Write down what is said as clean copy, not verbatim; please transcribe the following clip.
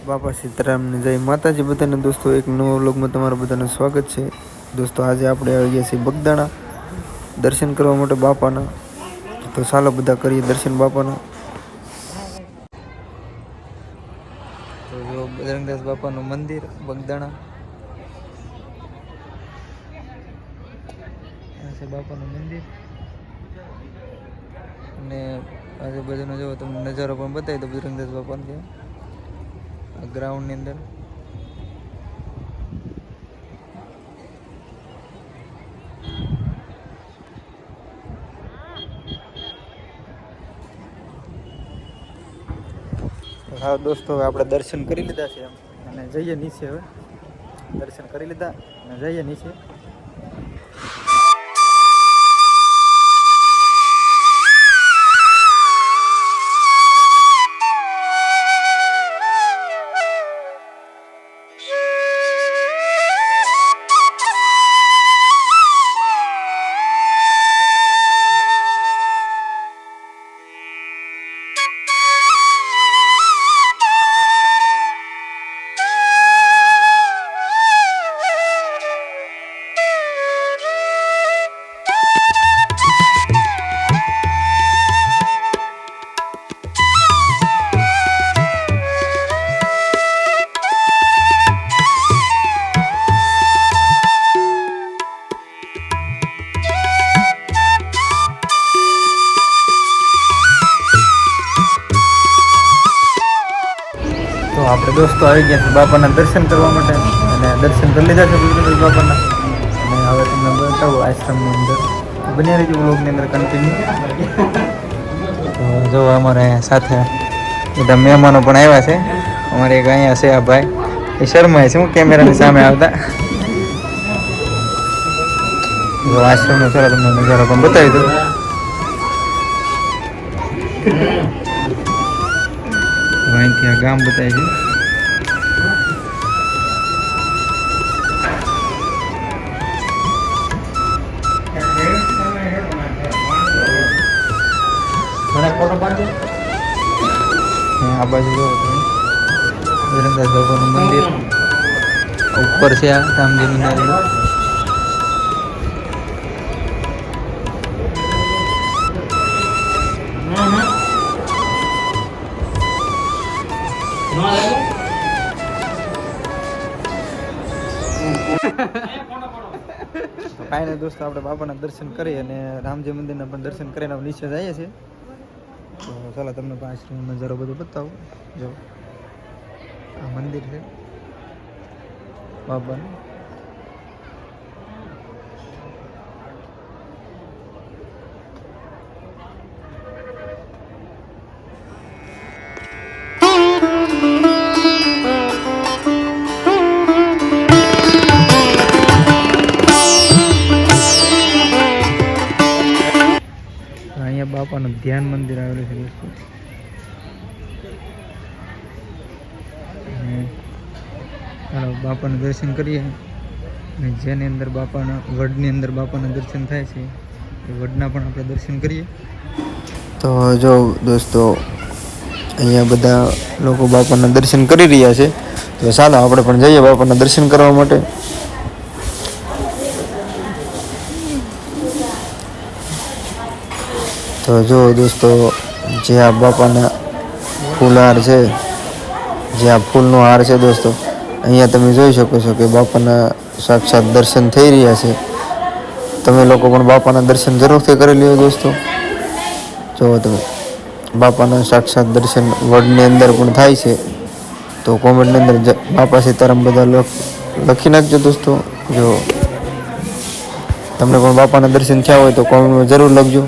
બાપા સીતારામને જય માતાજી બધાને દોસ્તો, એક નવો વ્લોગમાં તમારું બધાનું સ્વાગત છે. દોસ્તો આજે આપણે આવી ગયા છીએ બગદાણા દર્શન કરવા માટે બાપાના. તો ચાલો બધા કરીએ દર્શન બાપાના. તો જો બજરંગદાસ બાપાનું મંદિર બગદાણા, આ છે બાપાનું મંદિર. અને આજુબાજુનો જો તમને નજારો પણ બતાવી દો બજરંગદાસ બાપાને ત્યાં ગ્રાઉન્ડની અંદર. હા દોસ્તો, હવે આપણે દર્શન કરી લીધા છે અને જઈએ નીચે. હવે દર્શન કરી લીધા અને જઈએ નીચે. તો આપણે દોસ્તો આવી ગયા છે બાપાના દર્શન કરવા માટે અને દર્શન કરી લીધા છે બજરંગદાસ બાપાના. અને હવે તમને બતાવું આશ્રમની અંદર. બની રહીશું વ્લોગની અંદર કન્ટિન્યુ. તો જો અમારે સાથે બધા મહેમાનો પણ આવ્યા છે. અમારે એક અહીંયા છે આ ભાઈ, એ શર્માય છે હું કેમેરાની સામે આવતા. જો આશ્રમનો સારા તમને નજારો પણ બતાવી દઉં. અહીંથી આ ગામ બતાવી છે. આ બાજુ જો બજરંગદાસ બાપાનું મંદિર ઉપર છે. આ રામજી મંદિર. કાંઈ નહીં દોસ્તો, આપણે બાપાના દર્શન કરી અને રામજી મંદિરના પણ દર્શન કરીને નીચે જઈએ છીએ. તો ચાલો તમને પણ આશ્રમનો નજારો બધો બતાવું. જો આ મંદિર છે બાપાનું. અહીંયા બાપાનું ધ્યાન મંદિર આવેલું છે દોસ્તો. ચાલો બાપાનું દર્શન કરીએ. અને જેની અંદર બાપાના વડની અંદર બાપાના દર્શન થાય છે એ વડના પણ આપણે દર્શન કરીએ. તો જો દોસ્તો, અહીંયા બધા લોકો બાપાના દર્શન કરી રહ્યા છે. તો ચાલો આપણે પણ જઈએ બાપાના દર્શન કરવા માટે. તો જો દોસ્તો, જે આ બાપાના ફૂલહાર છે, જે આ ફૂલનો હાર છે દોસ્તો, અહીંયા તમે જોઈ શકો છો કે બાપાના સાક્ષાત દર્શન થઈ રહ્યા છે. તમે લોકો પણ બાપાના દર્શન જરૂરથી કરી લ્યો દોસ્તો. જો તમે બાપાના સાક્ષાત દર્શન વડની અંદર પણ થાય છે. તો કોમેન્ટની અંદર બાપા સીતારામ બધા લખી નાખજો દોસ્તો. જો તમને પણ બાપાના દર્શન થયા હોય તો કોમેન્ટમાં જરૂર લખજો.